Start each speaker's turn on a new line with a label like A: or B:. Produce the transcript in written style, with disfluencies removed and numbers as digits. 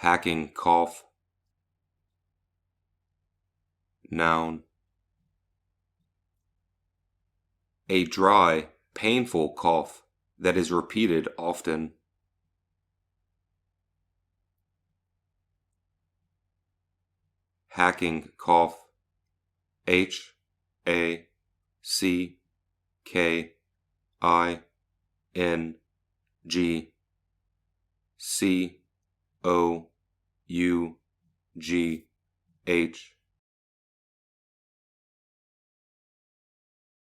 A: hacking cough. Noun. A dry, painful cough that is repeated often. Hacking cough. HACKINGCOUGH.